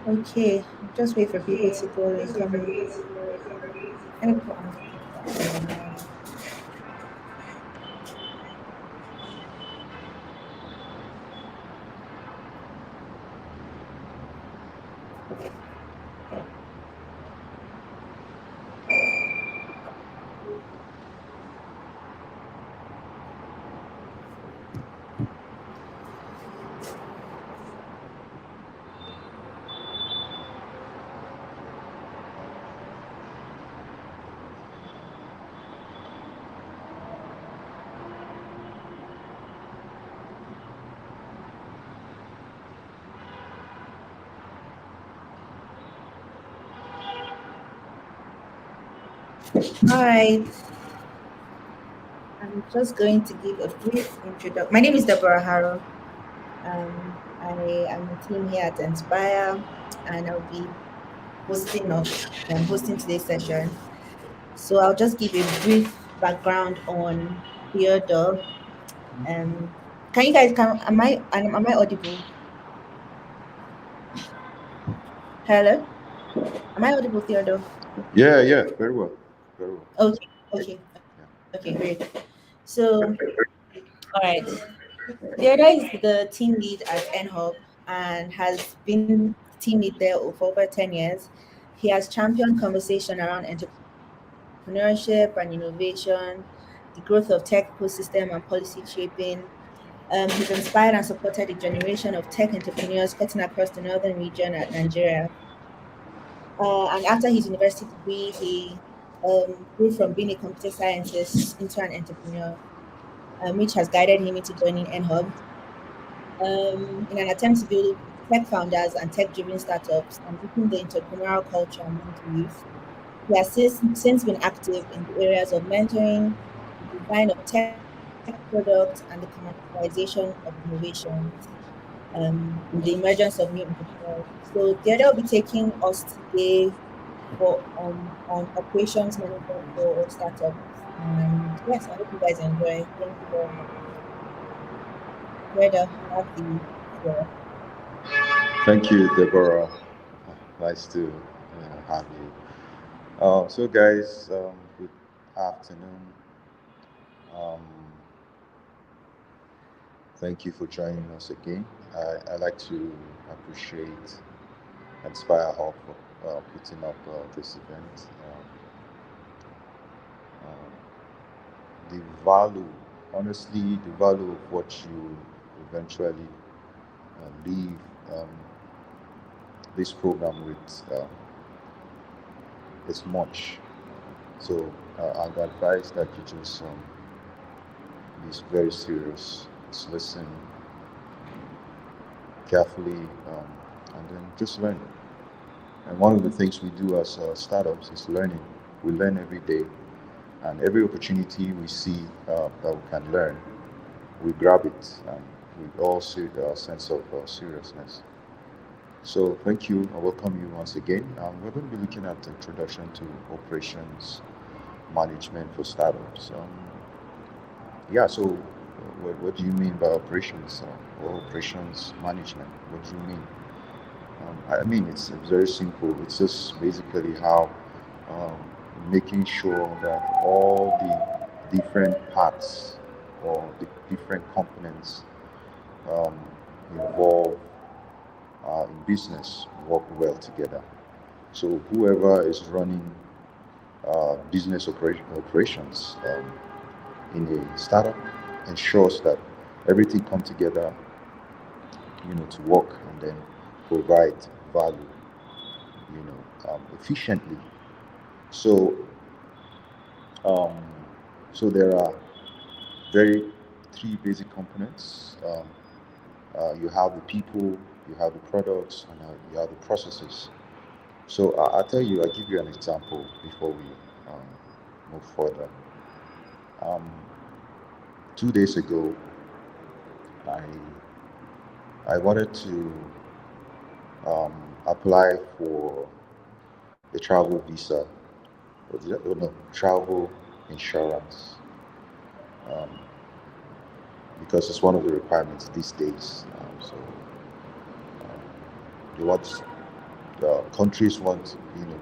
Okay, just wait for people to go and come in. Let me put on speaker. All right, I'm just going to give a brief introduction. My name is Deborah Harrow. I am a team here at Inspire, and I'll be hosting today's session. So I'll just give a brief background on Theodore. Um, can you guys come? Am I audible? Hello, am I audible, Theodore? Yeah, yeah, very well, very well. Okay, okay, Yeah. okay, great. So, all right, Theodore is the team lead at NHub and has been team lead there for over 10 years. He has championed conversation around entrepreneurship and innovation, the growth of tech ecosystem and policy shaping. He's inspired and supported a generation of tech entrepreneurs cutting across the northern region at Nigeria. And after his university degree, he grew from being a computer scientist into an entrepreneur, which has guided him into joining NHub in an attempt to build tech founders and tech driven startups and deepen the entrepreneurial culture among the youth. He has since been active in the areas of mentoring, the design of tech products, and the commercialization of innovations, and the emergence of new entrepreneurs. So, the other will be taking us today for on operations management for startups. And yes, I hope you guys enjoy. Thank you very much. Reda, you have the floor. Thank you, Deborah. Nice to have you. So, guys, good afternoon. Um, Thank you for joining us again. I like to appreciate Inspire Hub for putting up this event. The value, honestly, the value of what you eventually leave this program with is much. So I'd advise that you just be very serious, just listen carefully, and then just learn. And one of the things we do as startups is learning. We learn every day, and every opportunity we see that we can learn, we grab it, and we all see a sense of seriousness. So thank you. I welcome you once again. We're going to be looking at the introduction to operations management for startups. Yeah, so what do you mean by operations or operations management? What do you mean? I mean, it's very simple. It's just basically how um, making sure that all the different parts or the different components um, involved in business work well together. So whoever is running business operations in a startup ensures that everything come together, to work and then provide value, efficiently. So, um, so there are very three basic components. You have the people, you have the products, and you have the processes. So I'll tell you, I'll give you an example before we um, move further. Um, 2 days ago, I I wanted to apply for a travel visa, no, travel insurance, um, because it's one of the requirements these days. So they want countries want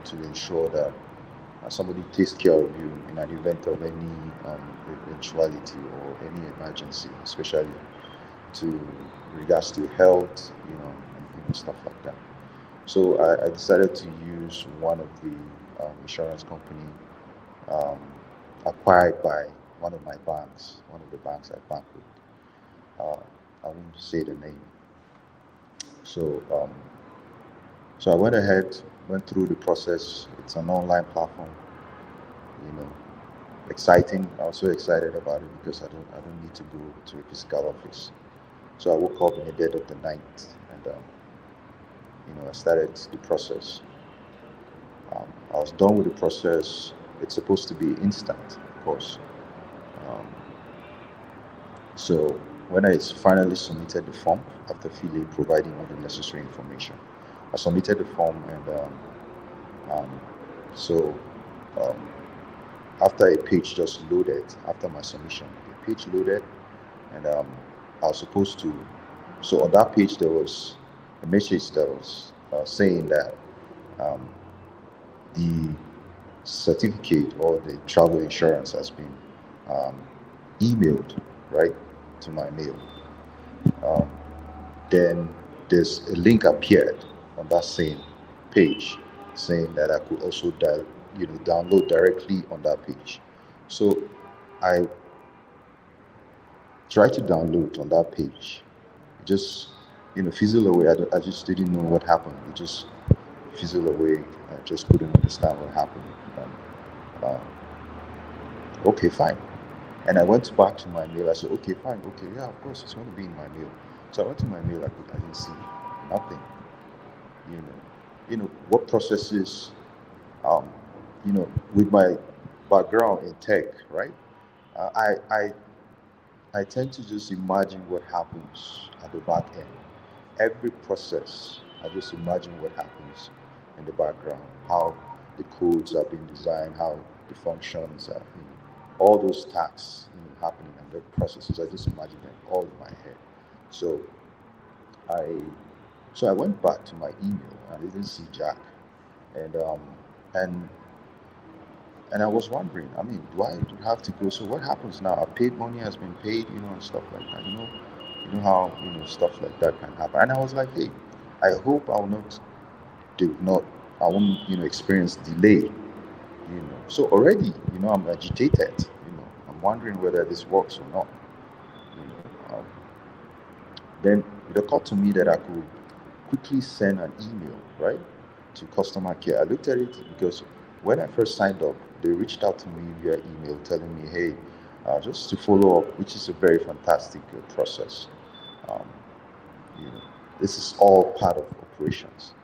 to ensure that somebody takes care of you in an event of any eventuality or any emergency, especially to regards to health, and stuff like that. So I decided to use one of the insurance company um, acquired by one of my banks, one of the banks I bank with. I won't say the name. So so I went ahead, went through the process. It's an online platform, you know, exciting. I was so excited about it because I don't need to go to a physical office. So I woke up in the dead of the night and I started the process. I was done with the process. It's supposed to be instant, of course. Um, so when I finally submitted the form after filling, providing all the necessary information, I submitted the form and um, so um, after a page just loaded, after my submission, the page loaded and I was supposed to. So on that page there was a message that was saying that um, the certificate or the travel insurance has been um, emailed right to my mail. Um, then there's a link appeared on that same page saying that I could also download directly on that page. So I tried to download on that page. It just fizzled away. I just didn't know what happened. It just fizzled away. I just couldn't understand what happened. Uh, okay, fine. And I went back to my mail. I said, okay, fine, okay, yeah, of course, it's going to be in my mail. So I went to my mail. I didn't see nothing. What processes. Um, with my background in tech, right? Uh, I I I tend to just imagine what happens at the back end. Every process, I just imagine what happens in the background, how the codes are being designed, how the functions are, all those tasks, happening and the processes. I just imagine them all in my head. So I, so I went back to my email and I didn't see Jack, and and and I was wondering. I mean, do I have to go? So what happens now? A paid money has been paid, and stuff like that. You know how stuff like that can happen. And I was like, hey, I hope I will not do not I won't experience delay. So already I'm agitated. I'm wondering whether this works or not. Then it occurred to me that I could quickly send an email, right, to customer care. I looked at it because when I first signed up, they reached out to me via email telling me, hey, just to follow up, which is a very fantastic process. Um, you know, this is all part of operations.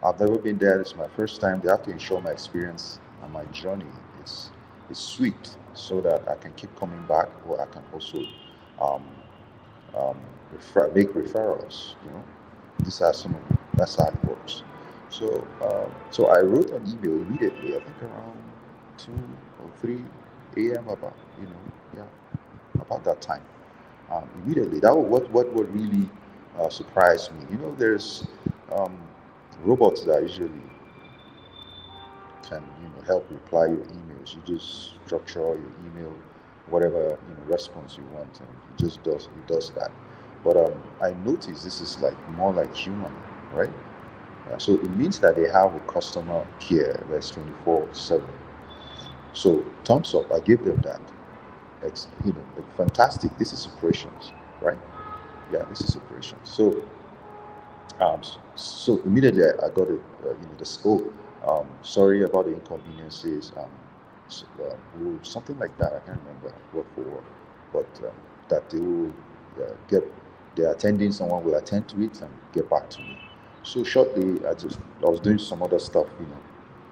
I've never been there. It's my first time. They have to ensure my experience and my journey is sweet so that I can keep coming back, or I can also um, um, make referrals. These are some of that's how it works. So I wrote an email immediately. I think around 2 or 3 a.m. about about that time. Immediately, that was what really surprised me. There's um, robots that usually can help reply your emails. You just structure your email, whatever response you want, and it does that. But I noticed this is like more like human, right? So it means that they have a customer care that's 24/7. So thumbs up, I give them that. It's fantastic. This is operations, right? Yeah, this is operations. So immediately I got it, the scope. Sorry about the inconveniences. Something like that. I can't remember what for, but that they will get. They're attending. Someone will attend to it and get back to me. So shortly, I was doing some other stuff.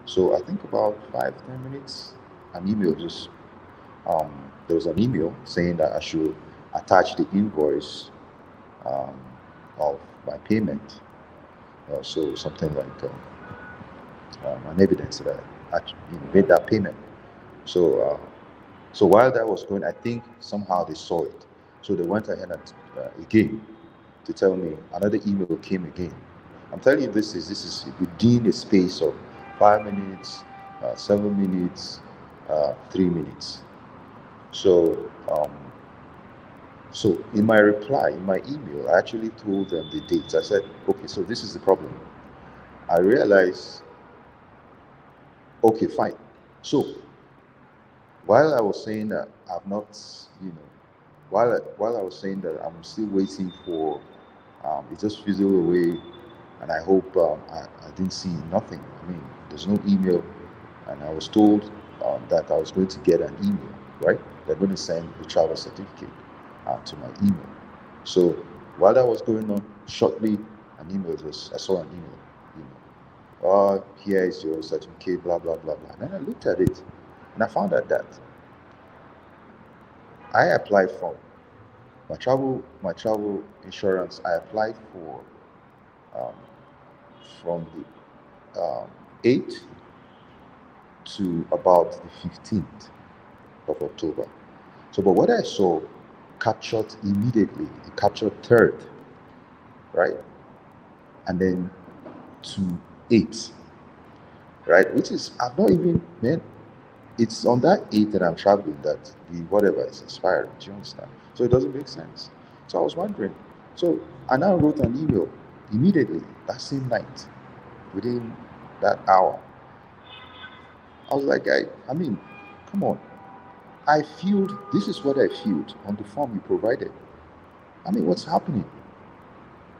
So I think about 5-10 minutes, an email just there was an email saying that I should attach the invoice um, of my payment. So something like an evidence that I actually made that payment. So so while that was going, I think somehow they saw it. So they went ahead and again to tell me another email came again. I'm telling you, this is within a space of 5 minutes, 7 minutes, 3 minutes. So so in my reply, in my email, I actually told them the dates. I said, okay, so this is the problem. I realized, okay, fine. So while I was saying that I've not, you know, while I was saying that I'm still waiting for, it just fizzled away, and I hope I didn't see nothing. I mean, there's no email, and I was told that I was going to get an email, right? They're going to send the travel certificate to my email. So while that was going on, shortly an email just I saw an email, you know, here is your certificate, blah blah blah blah. And then I looked at it, and I found out that I applied for my travel insurance. I applied for um, from the 8th to about the 15th of October. So, but what I saw captured immediately, it captured 3rd, right? And then to 8th, right? Which is, I've not even, man, it's on that 8th that I'm traveling that the whatever is expiring. Do you understand? So it doesn't make sense. So I was wondering. So I now wrote an email immediately that same night, within that hour. I was like, I mean, come on. I filled, this is what I filled on the form you provided. I mean, what's happening?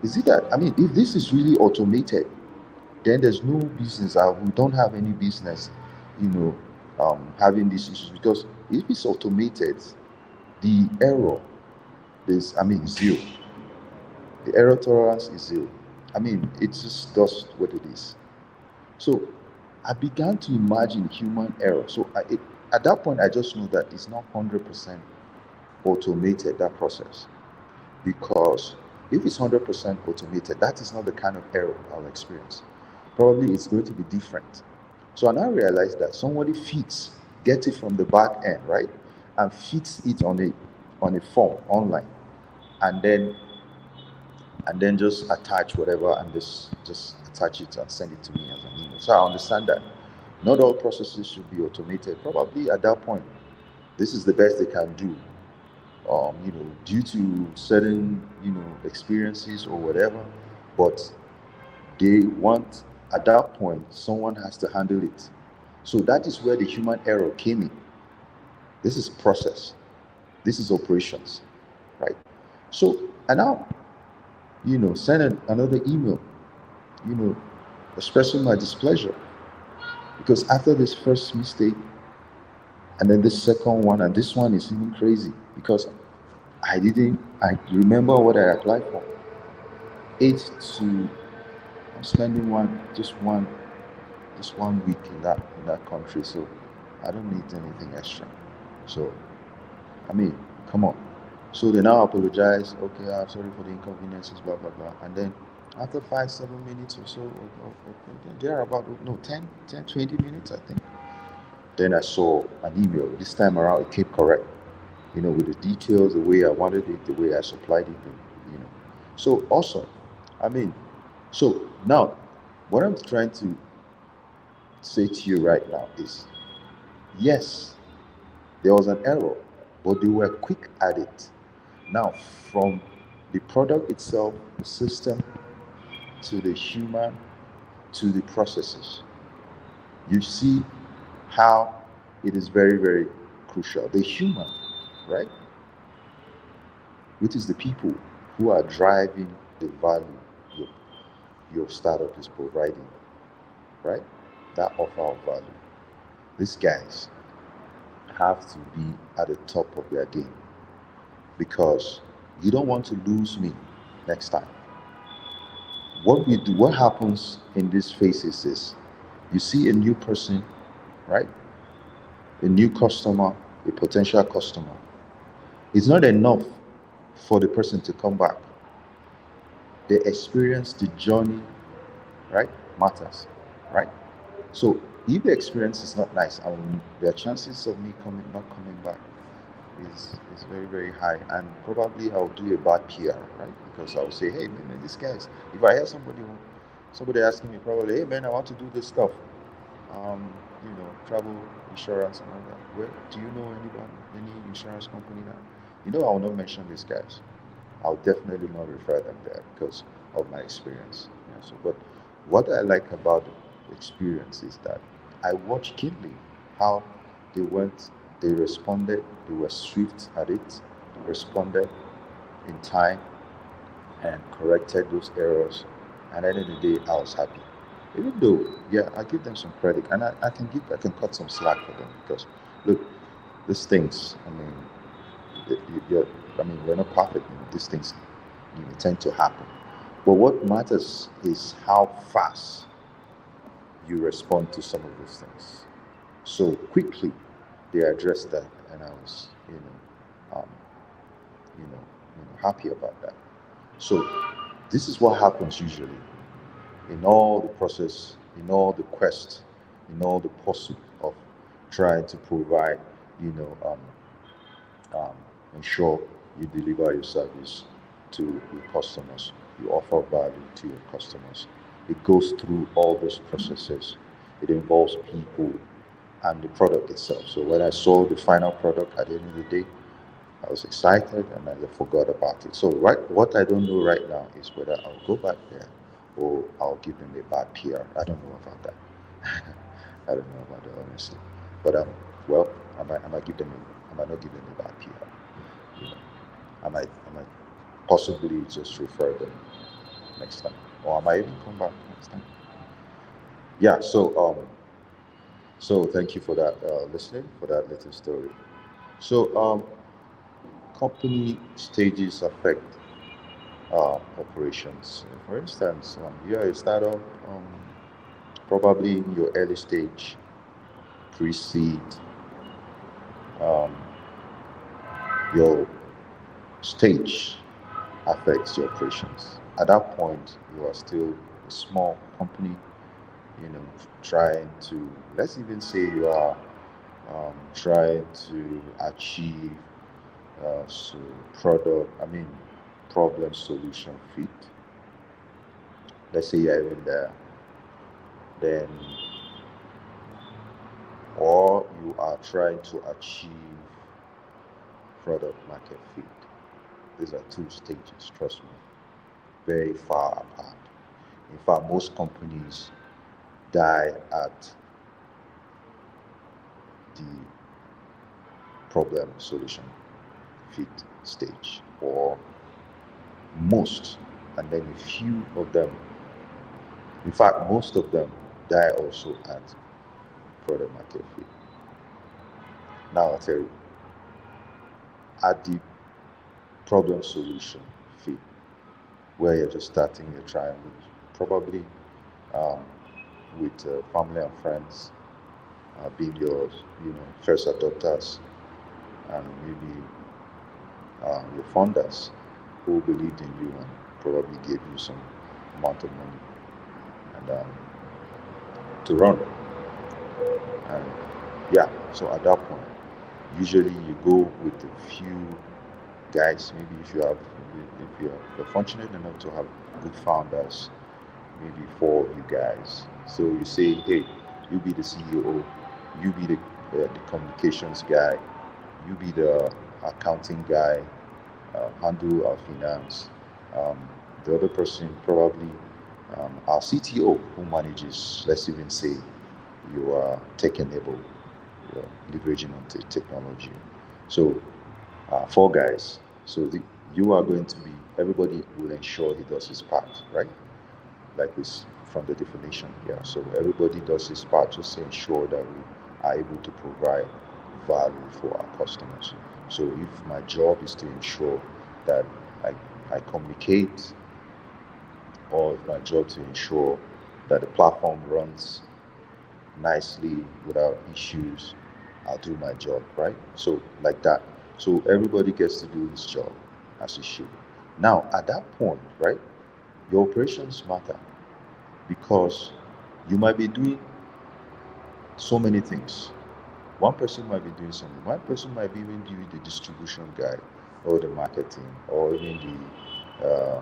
Is it that, I mean, if this is really automated, then there's no business. We don't have any business, you know, having these issues because if it's automated, the error is, I mean, zero. The error tolerance is zero. I mean, it just does what it is. So I began to imagine human error. So at that point, I just know that it's not 100% automated, that process. Because if it's 100% automated, that is not the kind of error I'll experience. Probably it's going to be different. So I now realize that somebody gets it from the back end, right? And fits it on a form online. And then just attach whatever and just attach it and send it to me as an email. So I understand that not all processes should be automated. Probably at that point, this is the best they can do, due to certain, experiences or whatever. But they want, at that point, someone has to handle it. So that is where the human error came in. This is process. This is operations, right? So I now, send another email, you know, expressing my displeasure because after this first mistake, and then this second one, and this one is even crazy because I remember what I applied for. Eight to I'm spending just 1 week in that country, so I don't need anything extra. So I mean, come on. So they now apologize. Okay, I'm sorry for the inconveniences, blah blah blah. And then after 5 7 minutes or so, they're about no 10 10 20 minutes, I think. Then I saw an email. This time around, it came correct. With the details, the way I wanted it, the way I supplied it, So awesome. I mean, so now, what I'm trying to say to you right now is, yes, there was an error, but they were quick at it. Now, from the product itself, the system, to the human, to the processes, you see how it is very, very crucial. The human, right? Which is the people who are driving the value your, your startup is providing, right? That offer of value. These guys have to be at the top of their game because you don't want to lose me next time. What happens in these phases is you see a new person, right? A new customer, a potential customer. It's not enough for the person to come back. The experience, the journey, right, matters, right? So if the experience is not nice, the chances of me not coming back is very, very high, and probably I'll do a bad PR, right? Because I'll say, hey, man, these guys. If I hear somebody Somebody asking me probably, hey man, I want to do this stuff. Travel insurance and all that. Well, do you know anybody, any insurance company that? I will not mention these guys. I'll definitely not refer them there because of my experience. But what I like about the experience is that I watched keenly how they went, they responded, they were swift at it, they responded in time and corrected those errors. And at the end of the day, I was happy. Even though, yeah, I give them some credit, and I can cut some slack for them because, look, these things. I mean, you're, we're not perfect. These things, tend to happen. But what matters is how fast you respond to some of those things. So quickly, they addressed that, and I was, happy about that. So this is what happens usually in all the process, in all the quest, in all the pursuit of trying to provide, you know, ensure you deliver your service to your customers, you offer value to your customers. It goes through all those processes. It involves people and the product itself. So when I saw the final product at the end of the day, I was excited and I forgot about it. So what I don't know right now is whether I'll go back there or I'll give them a bad PR. I don't know about that. I don't know about that honestly. But well, I might give them I might not give them a bad PR. You know, I might possibly just refer them next time, or I might even come back next time. Yeah. So thank you for that listening for that little story. So company stages affect operations. For instance, you're a startup, probably in your early stage, pre-seed, um, your stage affects your operations. At that point, you are still a small company, trying to, let's even say you are trying to achieve so problem solution fit. Let's say you're even there, then, or you are trying to achieve product market fit. These are two stages, trust me, very far apart. In fact, most companies die at the problem solution fit stage, or most, and then a few of them, in fact, most of them die also at product market fit. Now I'll tell you, at the problem solution fit, where you're just starting, you're trying probably um, with family and friends being your first adopters, and maybe your funders who believed in you and probably gave you some amount of money and to run. And yeah, so at that point, usually you go with a few guys. Maybe if you're fortunate enough to have good founders, maybe four of you guys. So you say, hey, you be the CEO, you be the communications guy, you be the accounting guy, handle our finance. Um, the other person probably our CTO who manages, let's even say, you are tech-enabled, leveraging on technology. So four guys. So you are going to be, everybody will ensure he does his part, right? Like this from the definition. Yeah. So everybody does his part just to ensure that we are able to provide value for our customers. So if my job is to ensure that I, I communicate, or if my job to ensure that the platform runs nicely without issues, I'll do my job, right? So like that. So everybody gets to do his job as he should. Now at that point, right, your operations matter because you might be doing so many things. One person might be doing something. One person might be even doing the distribution guide or the marketing or even the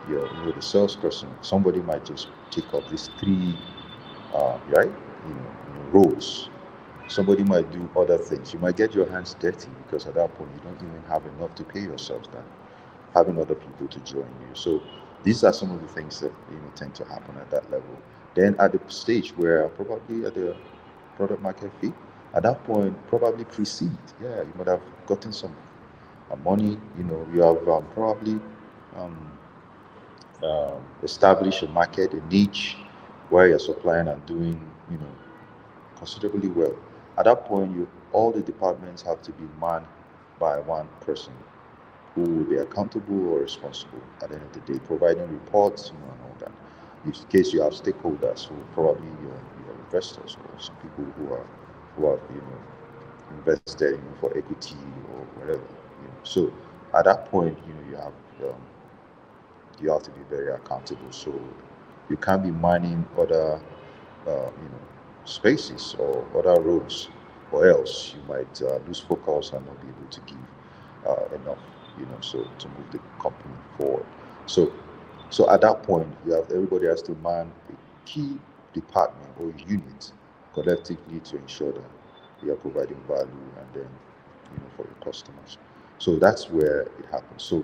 the salesperson, somebody might just take up these three, right, roles. Somebody might do other things. You might get your hands dirty because at that point you don't even have enough to pay yourselves than having other people to join you. So these are some of the things that tend to happen at that level. Then at the stage where probably at the product market fit, at that point probably pre-seed. Yeah, you might have gotten some money. You have probably um, established a market, a niche where you're supplying and doing considerably well. At that point, all the departments have to be manned by one person who will be accountable or responsible at the end of the day, providing reports, and all that. In case you have stakeholders who probably your investors or some people who have invested for equity or whatever. So at that point, you have to be very accountable. So you can't be manning other spaces or other roles, or else you might lose focus and not be able to give enough, so to move the company forward. So, so at that point, everybody has to man a key department or unit collectively to ensure that you are providing value and then, for your customers. So that's where it happens. So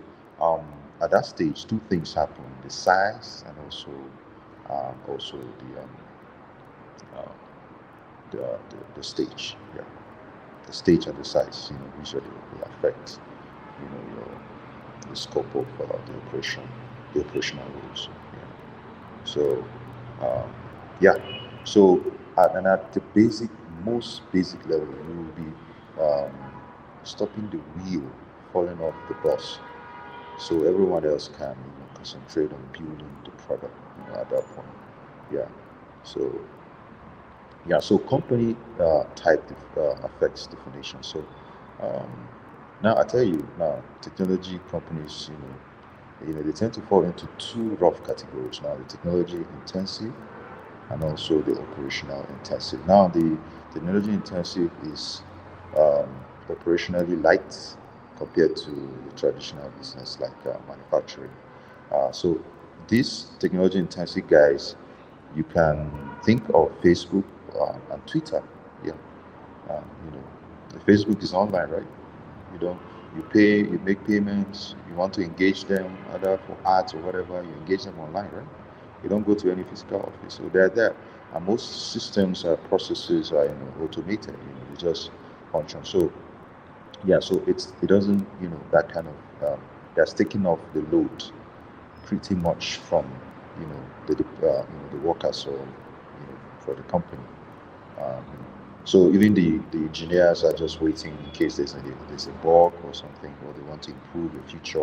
at that stage, two things happen: the size and also uh, the stage. Yeah, the stage and the size, usually will affect, the scope of the operational rules. Yeah. So, um, yeah. So, at the most basic level, you will be stopping the wheel falling off the bus, so everyone else can concentrate on building the product. At that point, yeah. So so company type affects definition. So um, now I tell you now, technology companies, they tend to fall into two rough categories. Now, the technology intensive and also the operational intensive. Now, the technology intensive is operationally light compared to the traditional business like manufacturing. So these technology intensive guys, you can think of Facebook and Twitter. Yeah, you know, the Facebook is online, right? You don't, you pay, you make payments. You want to engage them, either for ads or whatever. You engage them online, right? You don't go to any physical office, so they're there. And most systems, processes are automated. They just function. So yeah, so it doesn't that kind of that's taking off the load pretty much from the workers or for the company. Um, so even the engineers are just waiting in case there's a bug or something, or they want to improve a feature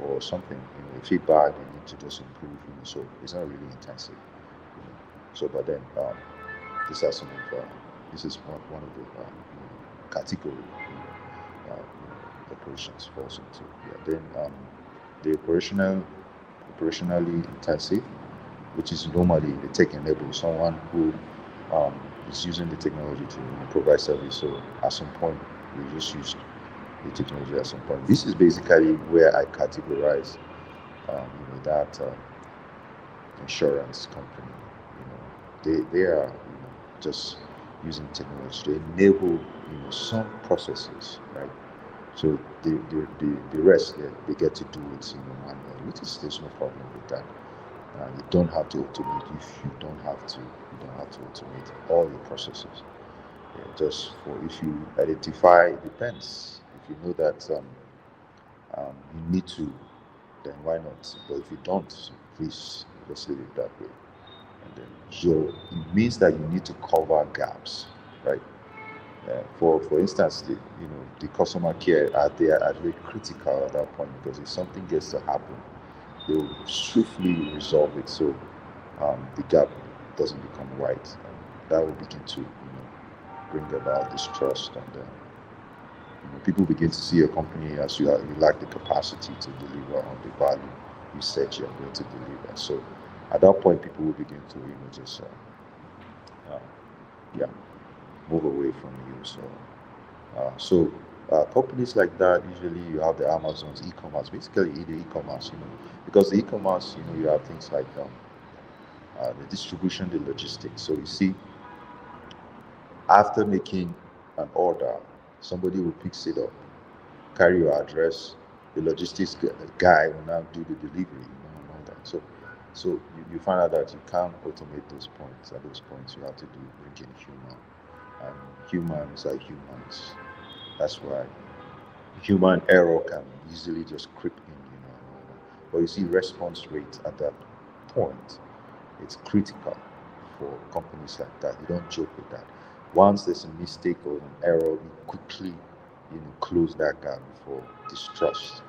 or something. The feedback they need to just improve. So it's not really intensive. So, but then these are some of this is one of the category operations falls into. Yeah. Then the operationally intensive, which is normally the tech enabled, someone who is using the technology to provide service. So at some point, we just use the technology at some point. This is basically where I categorize, that insurance company. They are just using technology to enable some processes, right? So the rest they get to do it manually, which is there's no problem with that. You don't have to automate if you don't have to. You don't have to automate all your processes. Yeah, just for if you identify, it depends. If you know that you need to, then why not? But if you don't, please just leave it that way. And then it means that you need to cover gaps, right? For instance, the customer care are very critical at that point, because if something gets to happen, they will swiftly resolve it, so the gap doesn't become wide. That will begin to bring about distrust, and people begin to see a company as you lack the capacity to deliver on the value you said you're going to deliver. So at that point, people will begin to just uh, yeah move away from you. So Companies like that, usually you have the Amazon's e-commerce, basically the e-commerce, because the e-commerce, you have things like the distribution, the logistics. So you see, after making an order, somebody will pick it up, carry your address, the logistics guy will now do the delivery, and all that. So you find out that you can't automate those points. At those points, you have to bring in human, and humans are humans. That's why human error can easily just creep in, and all that. But you see, response rate at that point, it's critical for companies like that. You don't joke with that. Once there's a mistake or an error, you quickly, close that gap before distrust,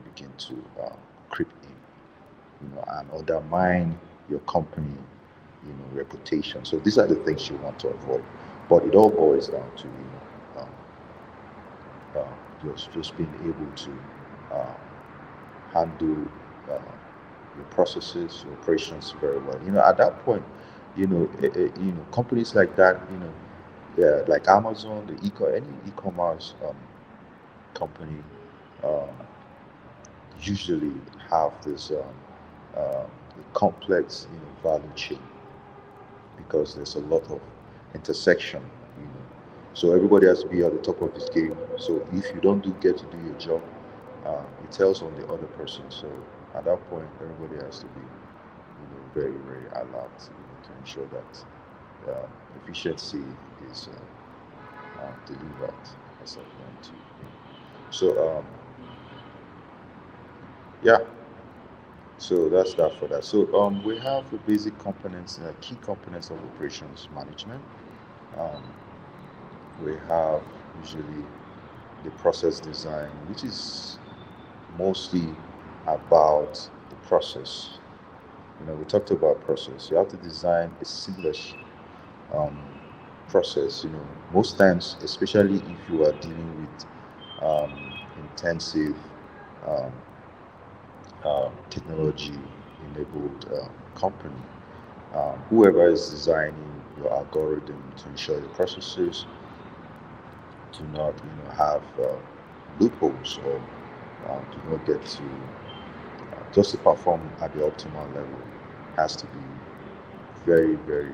begin to creep in, and undermine your company, reputation. So these are the things you want to avoid. But it all boils down to, just being able to uh, handle your processes, your operations very well. At that point, companies like that, yeah, like Amazon, any e-commerce company, um, usually have this complex, value chain, because there's a lot of intersection, you know. So everybody has to be at the top of his game. So if you don't get to do your job, it tells on the other person. So at that point, everybody has to be, very, very alert, to ensure that efficiency is delivered as I want to. So yeah, so that's that for that. So we have the basic components, key components of operations management. Um, we have usually the process design, which is mostly about the process. We talked about process. You have to design a seamless um, process. Most times, especially if you are dealing with intensive um, technology-enabled company, whoever is designing your algorithm to ensure the processes do not, have loopholes, or do not get to just to perform at the optimal level, has to be very, very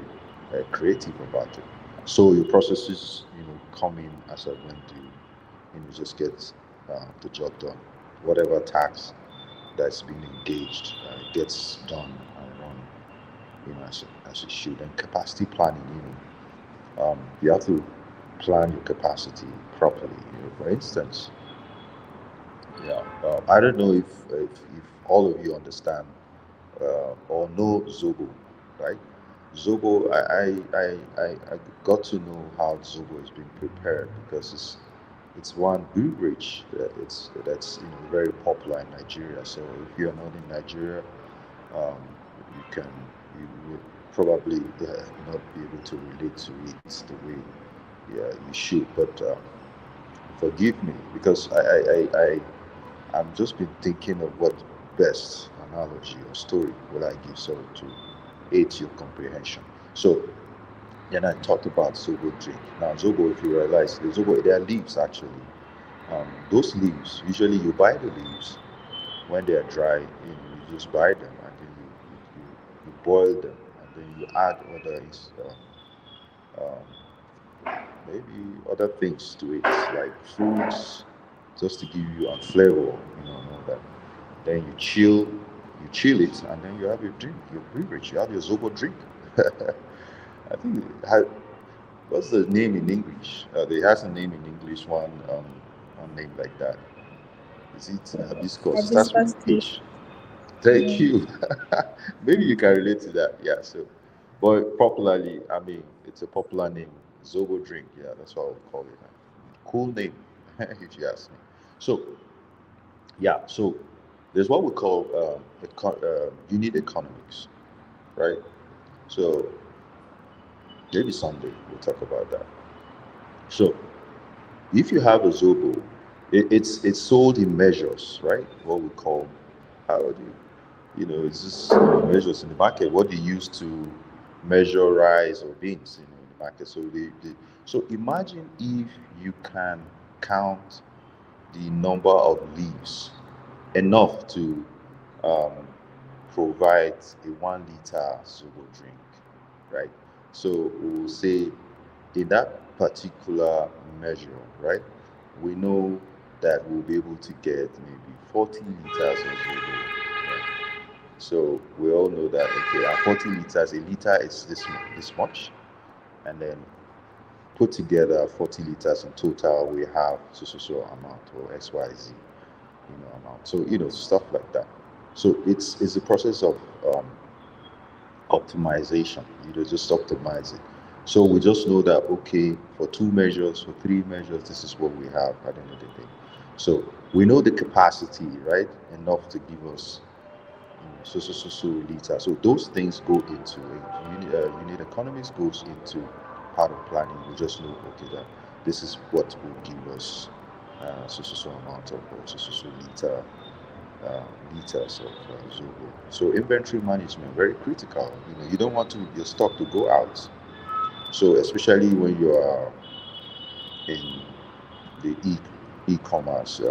creative about it. So your processes, come in as a when to, just get the job done. Whatever task that's being engaged gets done and run, as it should. And capacity planning, you have to plan your capacity properly. For instance, yeah, I don't know if all of you understand or know Zobo, right? Zobo, I got to know how Zobo is being prepared, because it's one beverage that's very popular in Nigeria. So if you're not in Nigeria, um, you would probably not be able to relate to it the way, yeah, you should. But forgive me, because I've just been thinking of what best analogy or story will I give, so to aid your comprehension. So then I talked about Zobo drink. Now Zobo, if you realize, the Zobo, they are leaves actually. Those leaves, usually you buy the leaves when they are dry. You just buy them, and then you boil them, and then you add maybe other things to it, like fruits, just to give you a flavor, and all that. Then you chill it, and then you have your drink, your beverage. You have your Zobo drink. I think what's the name in English? There has a name in English, one name like that. Is it hibiscus? It starts with Hibiscus tea. H. Thank Mm. you. Maybe you can relate to that. Yeah. So, but popularly, I mean, it's a popular name, Zobo drink. Yeah, that's what I would call it. Cool name, if you ask me. So, yeah. So, there's what we call unit economics, right? So, maybe someday we'll talk about that. So, if you have a Zobo, it's sold in measures, right? What we call, how do it's just measures in the market. What you use to measure rice or beans, in the market. So so imagine if you can count the number of leaves enough to um, provide a 1 liter Zobo drink, right? So we will say in that particular measure, right, we know that we'll be able to get maybe 40 liters of Zobo. Right? So we all know that, okay, at 40 liters, a liter is this much, and then put together 40 liters in total, we have so amount or XYZ, amount. So, stuff like that. So it's a process of um, optimization. Just optimize it. So we just know that, okay, for 2 measures, for 3 measures, this is what we have at the end of the day. So we know the capacity, right? Enough to give us so liter. So those things go into unit economics goes into part of planning. We just know, okay, that this is what will give us so amount of or so liter uh, liters of Zobo. So inventory management very critical. You don't want your stock to go out. So especially when you are in the e-commerce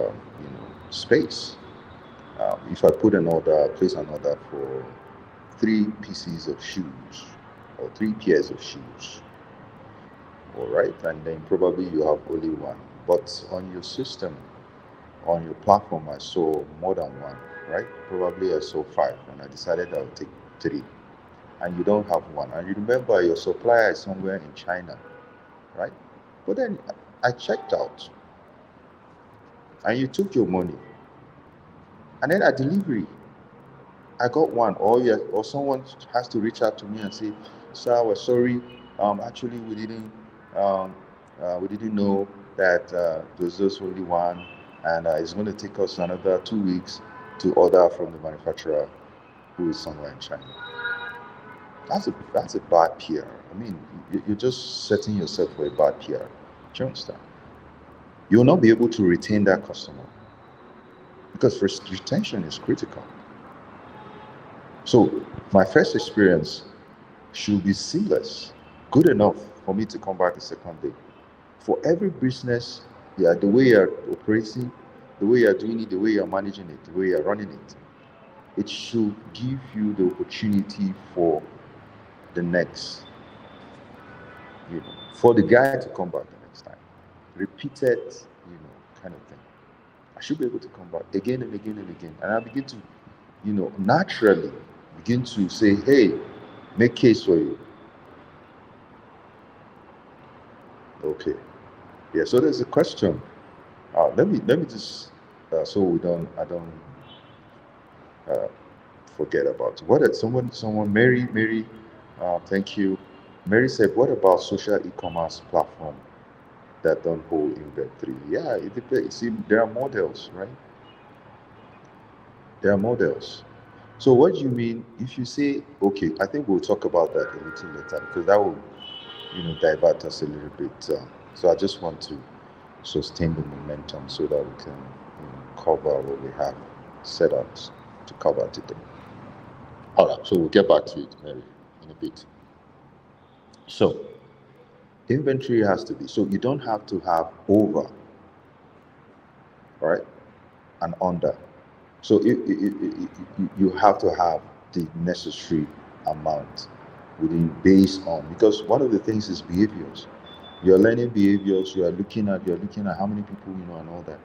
space. If I place an order for 3 pieces of shoes or 3 pairs of shoes, all right, and then probably you have only one. But on your system, on your platform, I saw more than one, right? Probably I saw 5, and I decided I'll take 3. And you don't have one, and you remember your supplier is somewhere in China, right? But then I checked out, and you took your money, and then at delivery, I got one, or someone has to reach out to me and say, "Sir, we're sorry. Actually, um, we didn't know that there's just only one, and it's going to take us another 2 weeks to order from the manufacturer, who is somewhere in China." That's a bad PR. I mean, you're just setting yourself for a bad PR. Do you understand? You will not be able to retain that customer because retention is critical. So my first experience should be seamless, good enough for me to come back the second day. For every business, yeah, the way you're operating, the way you're doing it, the way you're managing it, the way you're running it, it should give you the opportunity for the next, for the guy to come back the next time. Repeated, kind of thing. I should be able to come back again and again and again. And I begin to, naturally begin to say, hey, make case for you. Okay. Yeah, so there's a question. Let me just so I don't uh, forget about it. What did someone Mary thank you. Mary said, what about social e-commerce platform that don't hold inventory? Yeah, it depends. See, there are models, right? There are models. So what do you mean if you say, okay, I think we'll talk about that a little later because that will, divert us a little bit. So I just want to sustain the momentum so that we can cover what we have set out to cover today. All right, so we'll get back to it, Mary, in a bit. So inventory has to be, so you don't have to have over, right, and under. So you have to have the necessary amount based on, because one of the things is behaviors. You're learning behaviors. You're looking at how many people and all that.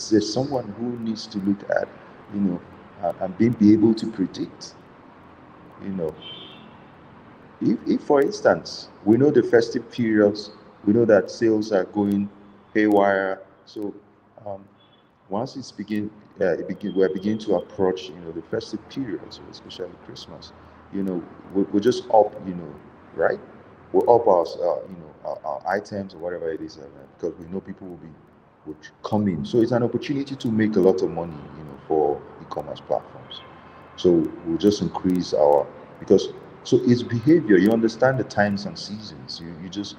There's someone who needs to look at and be able to predict. If for instance we know the festive periods, we know that sales are going haywire. So um, once we're beginning to approach, the festive periods, especially Christmas, we're just up, right? We're up our items or whatever it is, because we know people will come in. So it's an opportunity to make a lot of money, for e-commerce platforms. So we'll just increase because so it's behavior. You understand the times and seasons. You just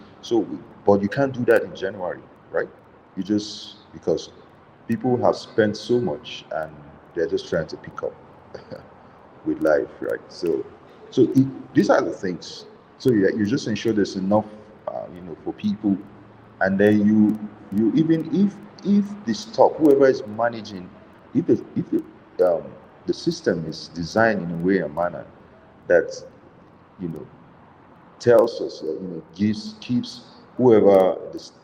but you can't do that in January, right? You just because people have spent so much and they're just trying to pick up with life, right? These are the things. So yeah, you just ensure there's enough, for people, And then you even if the stock, whoever is managing, if the system is designed in a way and manner that you know tells us, gives keeps whoever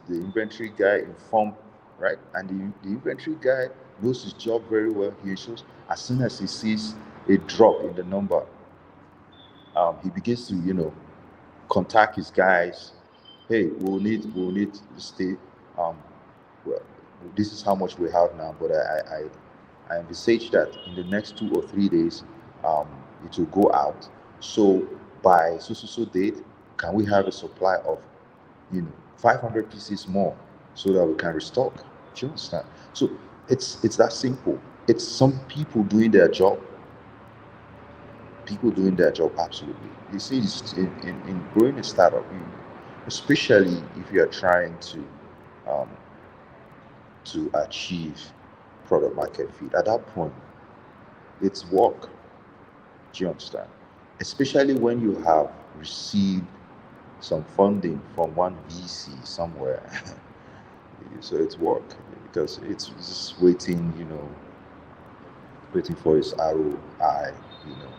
the inventory guy informed, right? And the inventory guy knows his job very well. He ensures as soon as he sees a drop in the number, he begins to contact his guys. Hey, we'll need to stay. Um, well, this is how much we have now, but I envisage that in the next 2 or 3 days, um, it will go out. So by so date, can we have a supply of 500 pieces more so that we can restock? Do you understand? So it's that simple. It's some people doing their job, absolutely. You see, in growing a startup, especially if you are trying um, to achieve product market fit, at that point it's work. Do you understand? Especially when you have received some funding from one VC somewhere. So it's work because it's just waiting for its ROI, you know.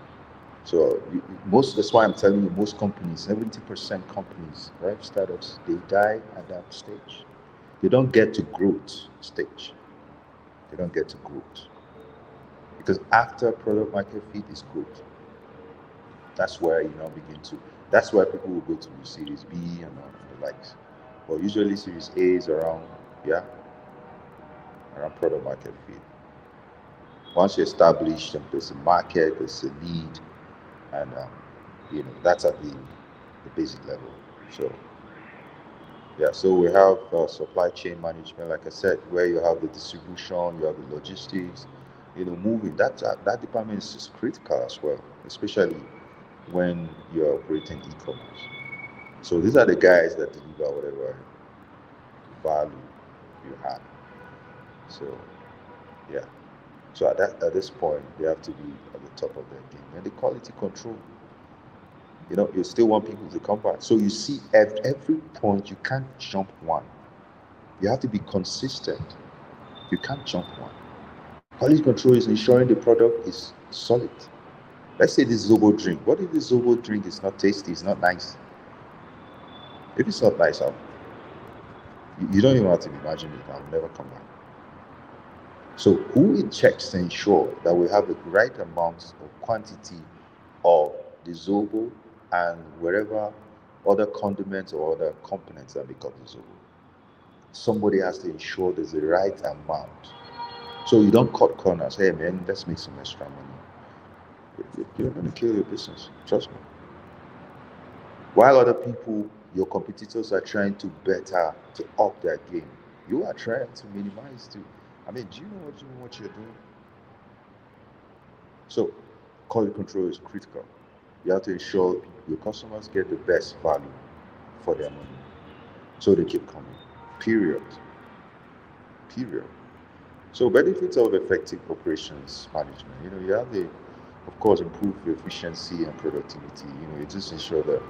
So most that's why I'm telling you, most companies, 70% companies, right, startups, they die at that stage. They don't get to growth stage. They don't get to growth because after product market fit is growth. That's where you now begin to. That's why people will go to Series B and the likes. But usually Series A is around, yeah, around product market fit. Once you establish there's a market, there's a need, and that's at the basic level. So yeah, so we have supply chain management, like I said, where you have the distribution, you have the logistics, moving. That department is just critical as well, especially when you're operating e-commerce. So these are the guys that deliver whatever value you have. So yeah. So at this point, they have to be at the top of their game. And the quality control, you still want people to come back. So you see, at every point, you can't jump one. You have to be consistent. You can't jump one. Quality control is ensuring the product is solid. Let's say this Zobo drink. What if this Zobo drink is not tasty, it's not nice? If it's not nice, you don't even have to imagine it. I'll never come back. So who it checks to ensure that we have the right amount of quantity of the Zobo and wherever other condiments or other components that make up the Zobo. Somebody has to ensure there's the right amount. So you don't cut corners. Hey man, let's make some extra money. You're going to kill your business. Trust me. While other people, your competitors, are trying to better, to up their game, you are trying to minimize to. I mean, do you know what you're doing? So, quality control is critical. You have to ensure your customers get the best value for their money, so they keep coming. Period. Period. So, benefits of effective operations management. You have the, of course, improve efficiency and productivity. You just ensure that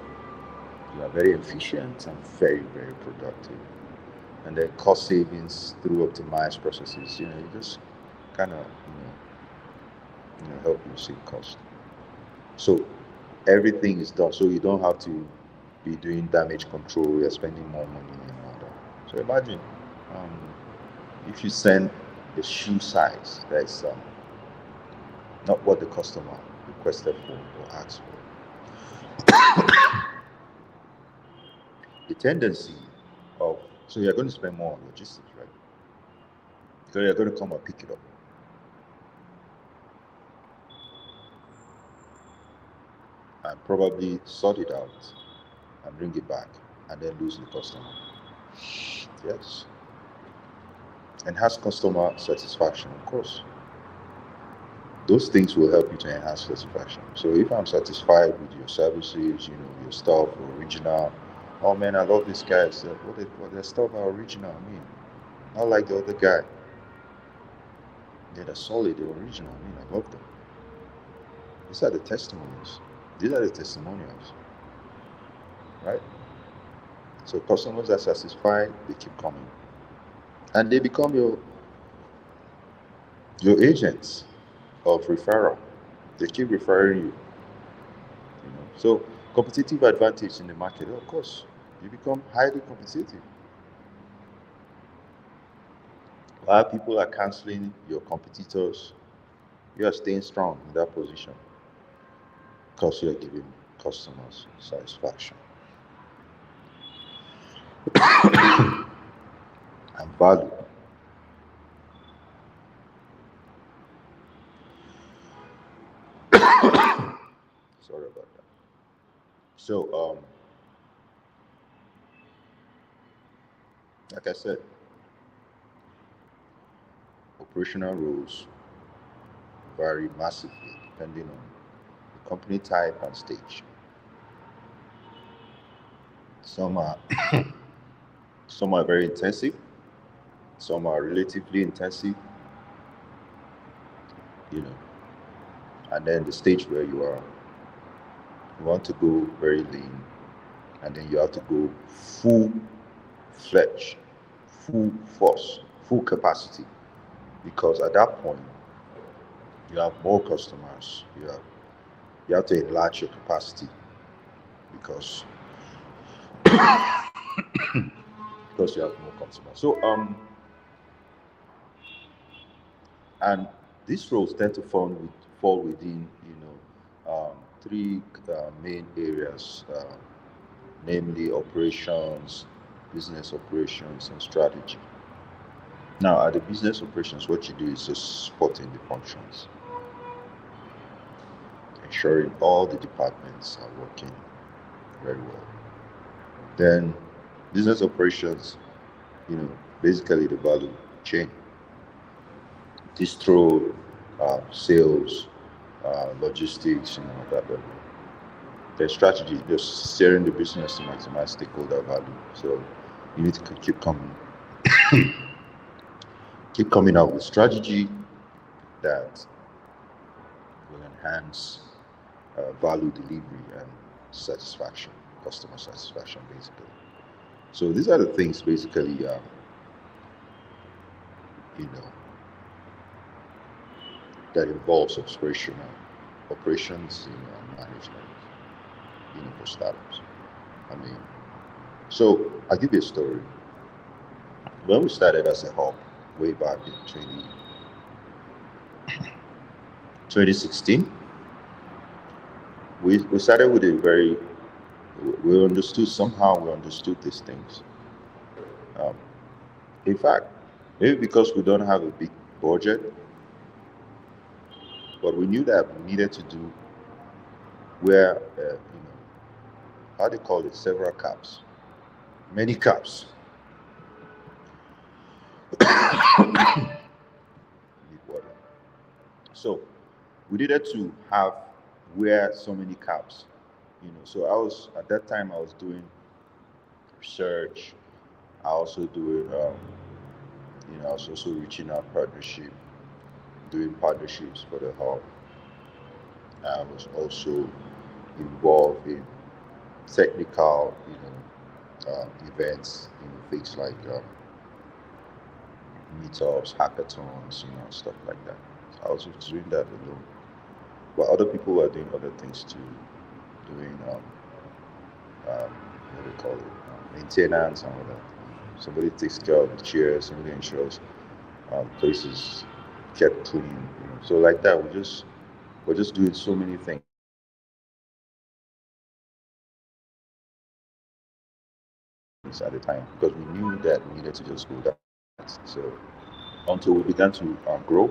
you are very efficient and very, very productive. And then cost savings through optimized processes. You just kind of, help you save cost. So everything is done. So you don't have to be doing damage control. You're spending more money and all that. So imagine um, if you send a shoe size that's not what the customer requested for or asked for. The tendency of, so you're going to spend more on logistics, right? So you're going to come and pick it up and probably sort it out and bring it back and then lose the customer. Yes. Enhance customer satisfaction, of course. Those things will help you to enhance satisfaction. So if I'm satisfied with your services, your stuff, original, oh man, I love these guys. What their stuff are original. I mean, not like the other guy. They're solid, they're original. I mean, I love them. These are the testimonies. These are the testimonials, right? So customers are satisfied, they keep coming, and they become your agents of referral. They keep referring you. So competitive advantage in the market, of course, you become highly competitive. While people are canceling your competitors, you are staying strong in that position because you are giving customers satisfaction and value. Sorry about that. So, like I said, operational roles vary massively depending on the company type and stage. Some are some are very intensive, some are relatively intensive, you know, and then the stage where you want to go very lean, and then you have to go full fledged, full force, full capacity, because at that point you have more customers, you have to enlarge your capacity because because you have more customers. So and these roles tend to fall within three main areas, namely operations, business operations, and strategy. Now, at the business operations, what you do is just supporting the functions, ensuring all the departments are working very well. Then, business operations, basically the value chain, distro, sales, logistics, that level. The strategy, just steering the business to maximize stakeholder value. So you need to keep coming out with strategy that will enhance value delivery and satisfaction, customer satisfaction, basically. So these are the things, basically, that involves operations, and management, for startups. I mean, so I'll give you a story. When we started as a hub way back in 2016, we started with we understood these things. In fact, maybe because we don't have a big budget, but we knew that we needed to do where, how they call it, several caps, many caps. So we needed to have wear so many caps, So at that time I was doing research. I also doing, I was also reaching out doing partnerships for the hub. I was also involved in technical, events, things like meetups, hackathons, stuff like that. So I was doing that alone, but other people were doing other things too, doing what do you call it, maintenance and all that. Somebody takes care of the chairs, somebody ensures places kept clean. So like that, we're just doing so many things at the time because we knew that we needed to just go that. So until we began to grow,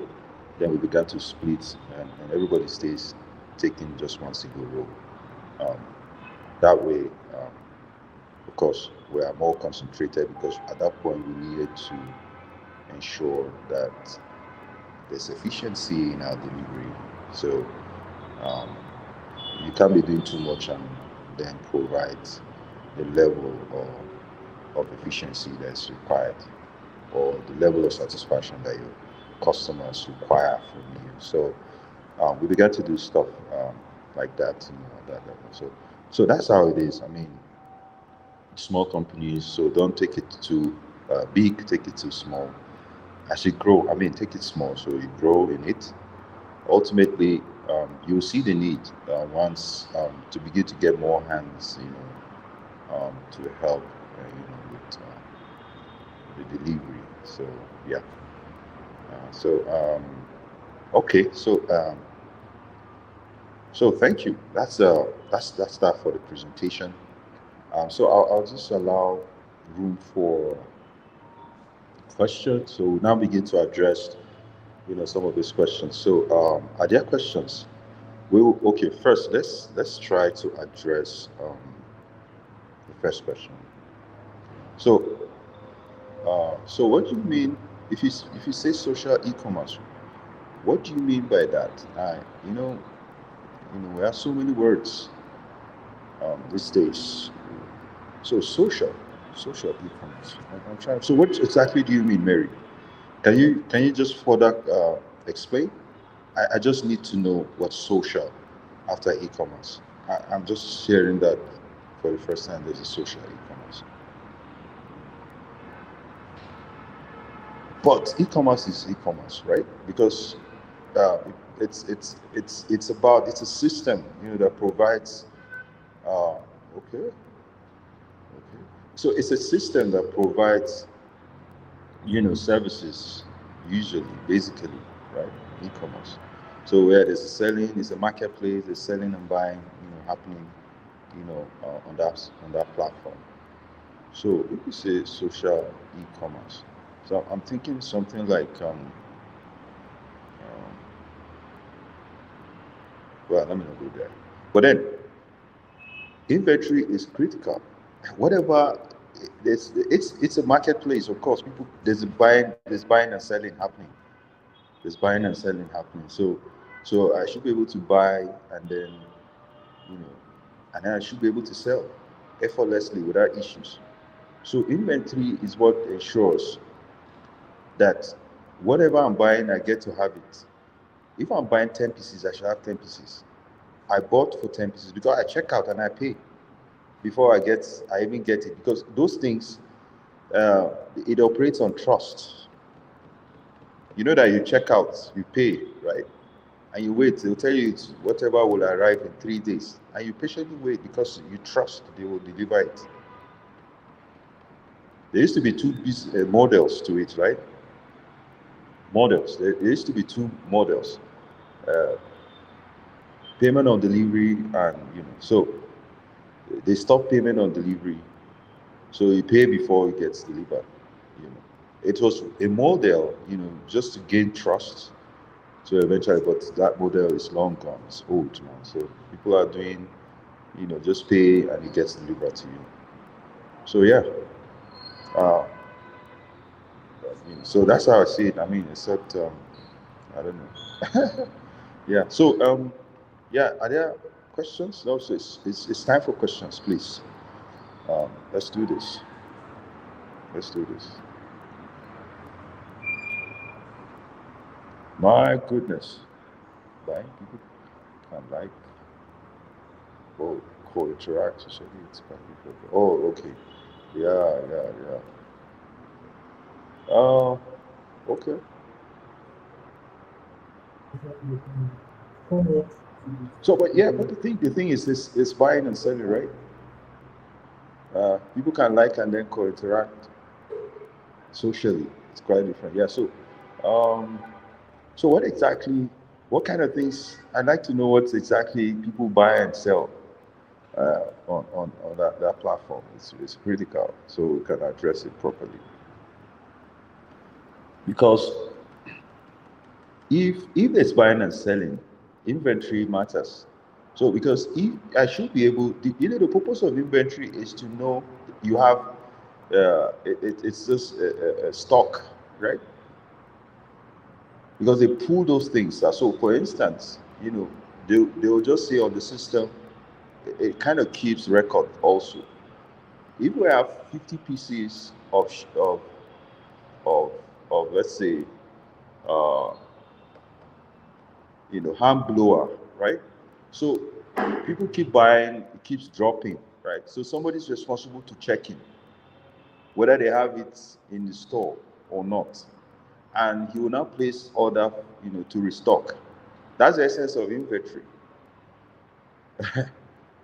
then we began to split, and everybody stays taking just one single role. That way, of course, we are more concentrated because at that point we needed to ensure that there's efficiency in our delivery. So you can't be doing too much and then provide the level of efficiency that's required or the level of satisfaction that your customers require from you. So we began to do stuff like that, at that level. So that's how it is. I mean, small companies. So don't take it too big, take it too small. As you grow, I mean, take it small so you grow in it. Ultimately, you'll see the need once to begin to get more hands, to help, with the delivery. So yeah. Okay. So thank you. That's that for the presentation. So I'll just allow room for questions. So we'll now begin to address, some of these questions. So are there questions? Okay. First, let's try to address the first question. So so what do you mean if you say social e-commerce? What do you mean by that? You know, we have so many words these days. So social e-commerce. I'm trying. So what exactly do you mean, Mary? Can you just further explain? I just need to know what's social after e-commerce. I'm just sharing that for the first time. There's a social e-commerce, but e-commerce is e-commerce, right? Because it's a system, that provides. Okay, okay. So it's a system that provides, services, usually, basically, right? E-commerce. So where there's a selling, it's a marketplace, there's selling and buying, happening, on that platform. So if you say social e-commerce, so I'm thinking something like, well, let me not go there. But then inventory is critical. Whatever, it's a marketplace, of course. People, there's buying and selling happening. There's buying and selling happening. So I should be able to buy, and then you know, and then I should be able to sell effortlessly without issues. So inventory is what ensures that whatever I'm buying, I get to have it. If I'm buying 10 pieces, I should have 10 pieces. I bought for 10 pieces because I check out and I pay before I even get it, because those things, uh, it operates on trust. You know that you check out, you pay, right? And you wait. They'll tell you it's whatever will arrive in 3 days, and you patiently wait because you trust they will deliver it. There used to be two models to it, right? Models. There used to be two models: uh, payment on delivery, and so they stopped payment on delivery, so you pay before it gets delivered. You know, it was a model, just to gain trust. So eventually, but that model is long gone. It's old now. So people are doing, just pay and it gets delivered to you. So yeah, uh, so that's how I see it. I mean, except I don't know. Yeah. So yeah, are there questions? No, so it's time for questions, please. Let's do this. Let's do this. My goodness, like people can like, oh, co-interact, socially, it's quite people. Oh, okay. Yeah, yeah, yeah. Okay. So, but yeah, but the thing is this buying and selling, right? People can like and then co-interact socially. It's quite different. Yeah. Um, so what kind of things? I'd like to know what exactly people buy and sell on that platform. It's critical, so we can address it properly. Because if there's buying and selling, inventory matters. So because if I should be able, the purpose of inventory is to know you have, it's just a stock, right? Because they pull those things. So for instance, they'll just say on the system, it kind of keeps record also. If we have 50 pieces of, let's say, uh, hand blower, right? So people keep buying, it keeps dropping, right? right? So somebody's responsible to check in, whether they have it in the store or not. And he will now place order, to restock. That's the essence of inventory.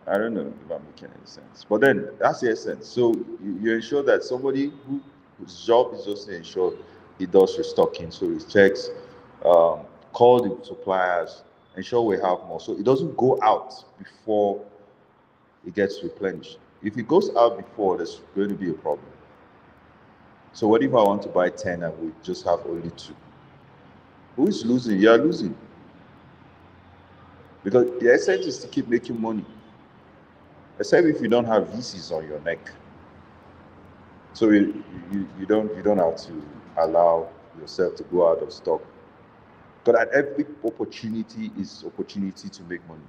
I don't know if I'm making any sense. But then that's the essence. So you ensure that somebody whose job is just to ensure he does restocking. So he checks, call the suppliers, ensure we have more. So it doesn't go out before it gets replenished. If it goes out before, there's going to be a problem. So what if I want to buy 10 and we just have only 2? Who is losing? You are losing. Because the essence is to keep making money. Except if you don't have VCs on your neck. So you don't have to allow yourself to go out of stock. But at every opportunity is opportunity to make money.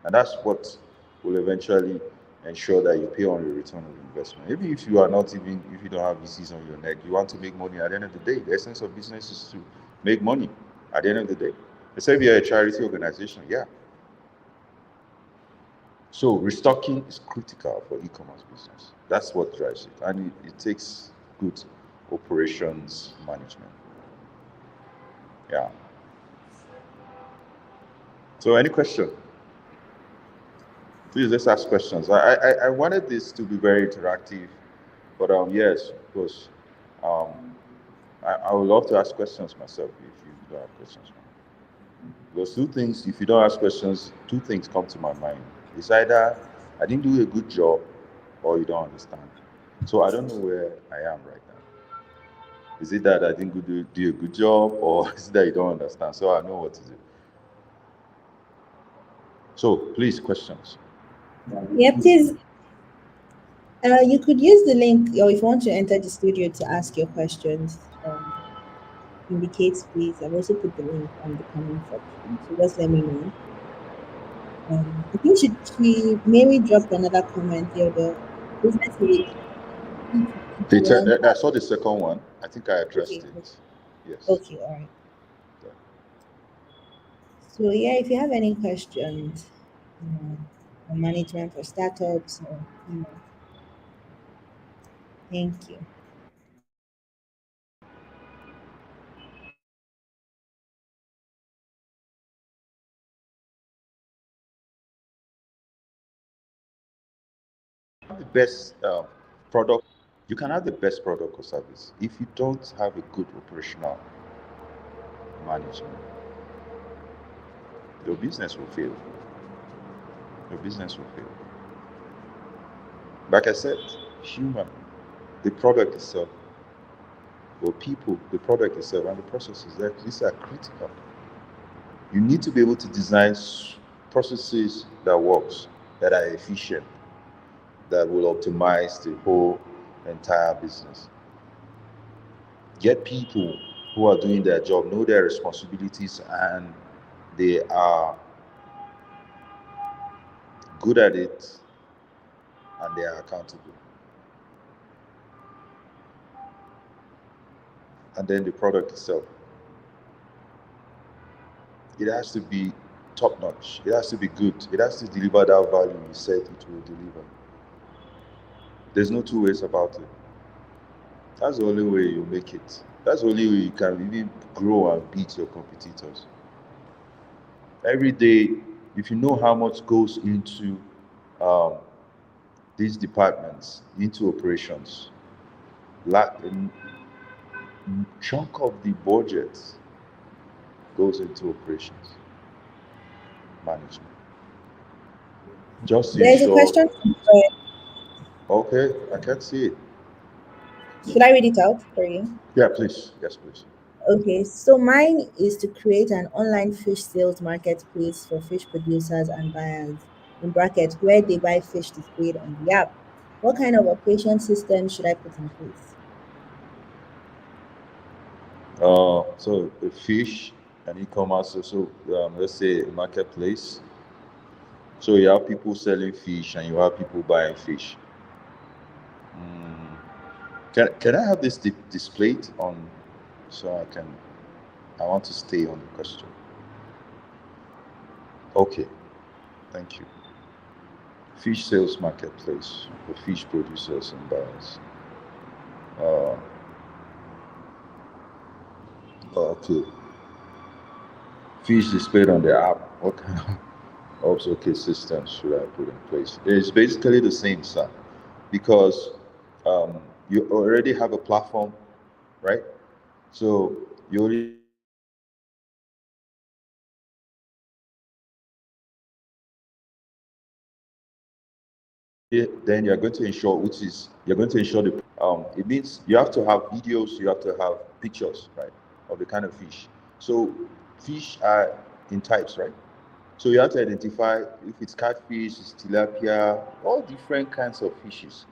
And that's what will eventually ensure that you pay on your return on investment. Maybe if you don't have VCs on your neck, you want to make money at the end of the day. The essence of business is to make money at the end of the day. Except you're a charity organization, yeah. So restocking is critical for e-commerce business. That's what drives it. And it takes good operations management. Yeah. So any question? Please let's ask questions. I wanted this to be very interactive, but yes, of course. I would love to ask questions myself if you don't have questions. Because if you don't ask questions, 2 things come to my mind. It's either I didn't do a good job or you don't understand. So I don't know where I am right now. Is it that I didn't do a good job, or is it that you don't understand? So I know what to do. So please, questions. Yeah, please. You could use the link, or if you want to enter the studio to ask your questions, indicate please. I've also put the link on the comment section, so just let me know. I think she maybe dropped another comment here, but business is I saw the second one. I think I addressed okay, it. Yes. okay, all right. Yeah. So yeah, if you have any questions, on management for startups, or thank you. The best product. You can have the best product or service if you don't have a good operational management. Your business will fail. Your business will fail. Like I said, human, the product itself, or people, the product itself, and the processes, these are critical. You need to be able to design processes that works, that are efficient, that will optimize the whole entire business. Get people who are doing their job, know their responsibilities, and they are good at it, and they are accountable. And then the product itself, it has to be top notch. It has to be good. It has to deliver that value you said it will deliver. There's no 2 ways about it. That's the only way you make it. That's the only way you can really grow and beat your competitors. Every day, if you know how much goes into um, these departments, into operations, a chunk of the budget goes into operations management. Just to There's a ensure. question from Joy. Okay, I can't see it. Should I read it out for you? Yeah, please. Yes, please. Okay, so mine is to create an online fish sales marketplace for fish producers and buyers, in brackets, where they buy fish displayed on the app. What kind of operation system should I put in place? So the fish and e-commerce. So let's say a marketplace. So you have people selling fish and you have people buying fish. Mm. Can I have this displayed on, so I want to stay on the question. Okay, thank you. Fish sales marketplace for fish producers and buyers. Uh, okay. Fish displayed on the app. What kind of okay systems should I put in place? It's basically the same, sir, because you already have a platform, right? So you already have a platform. Then you're going to ensure, which is you're going to ensure the. It means you have to have videos, you have to have pictures, right, of the kind of fish. So fish are in types, right? So you have to identify if it's catfish, it's tilapia, all different kinds of fishes,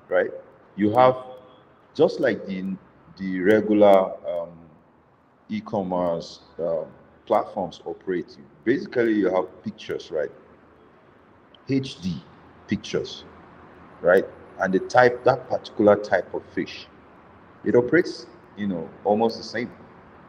right? You have just like the regular e-commerce platforms operate. Basically, you have pictures, right? HD pictures, right? And the type, that particular type of fish, it operates, almost the same,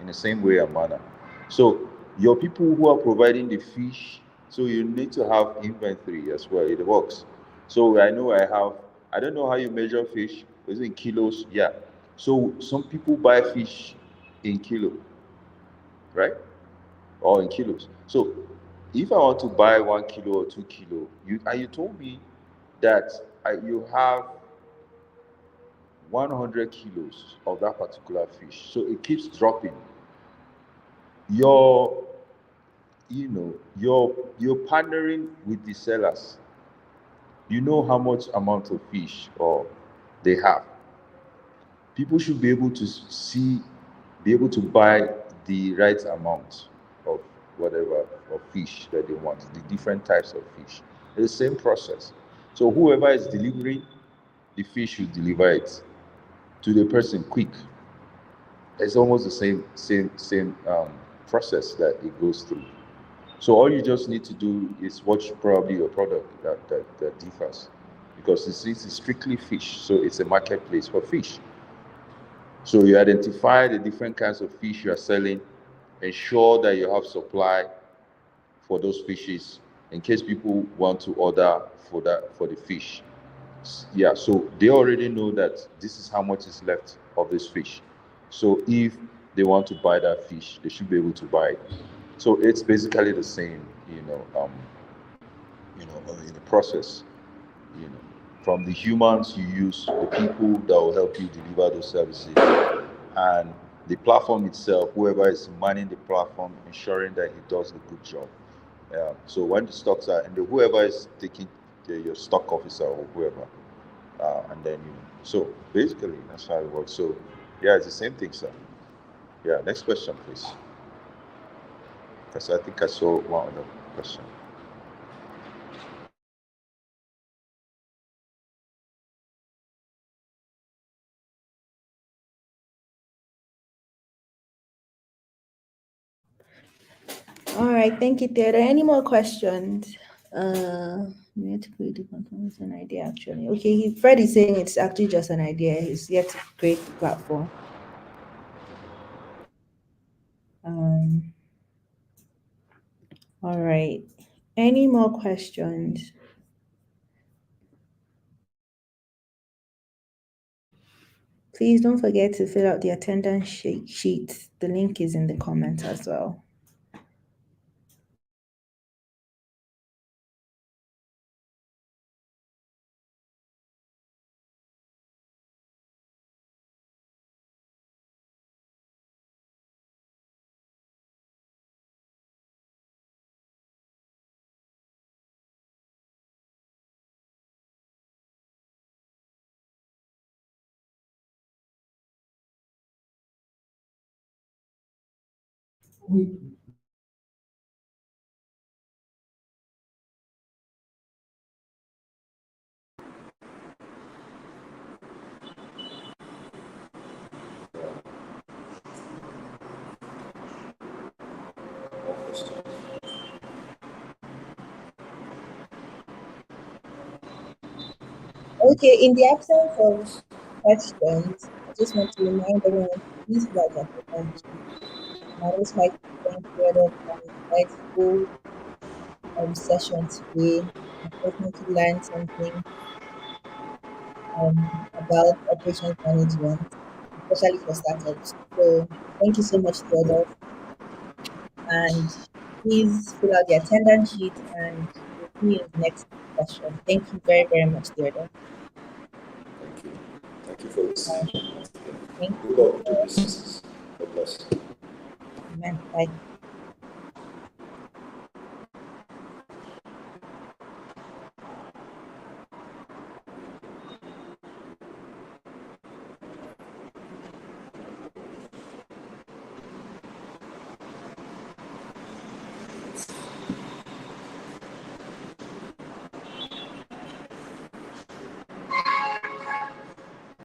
in the same way and manner. So your people who are providing the fish, so you need to have inventory as well. It works. So I don't know how you measure fish. Is it in kilos? Yeah. So some people buy fish in kilo, right? Or in kilos. So if I want to buy 1 kilo or 2 kilo, you told me that you have 100 kilos of that particular fish. So it keeps dropping. You're, you're partnering with the sellers. You know how much amount of fish or they have. People should be able to be able to buy the right amount of whatever of fish that they want, the different types of fish. It's the same process. So whoever is delivering the fish should deliver it to the person quick. It's almost the same process that it goes through. So all you just need to do is watch probably your product that differs, because it's strictly fish, so it's a marketplace for fish. So you identify the different kinds of fish you are selling, ensure that you have supply for those fishes in case people want to order for the fish. Yeah, so they already know that this is how much is left of this fish. So if they want to buy that fish, they should be able to buy it. So it's basically the same, in the process. You know, from the humans you use, the people that will help you deliver those services, and the platform itself, whoever is manning the platform, ensuring that he does a good job. So when the stocks are, and whoever is taking your stock officer or whoever, and then so basically that's how it works. So yeah, it's the same thing, sir. Yeah, next question, please, because I think I saw one other question. All right, thank you, Theodore. Any more questions? We had to create the platform. It's an idea, actually. Okay, Fred is saying it's actually just an idea. He's yet to create the platform. Um, all right. Any more questions? Please don't forget to fill out the attendance sheet. The link is in the comments as well. Okay, in the absence of questions, I just want to remind everyone to please fill out the attendance sheet. Now, this might be the period of insightful session today. definitely learned something about operations management, especially for startups. So thank you so much, Theodore. And please fill out the attendance sheet and we'll see you in the next session. Thank you very, very much, Theodore. Thank you. Thank you for Uh, listening once again. thank Good you. luck with your businesses. God bless. Amen. Bye.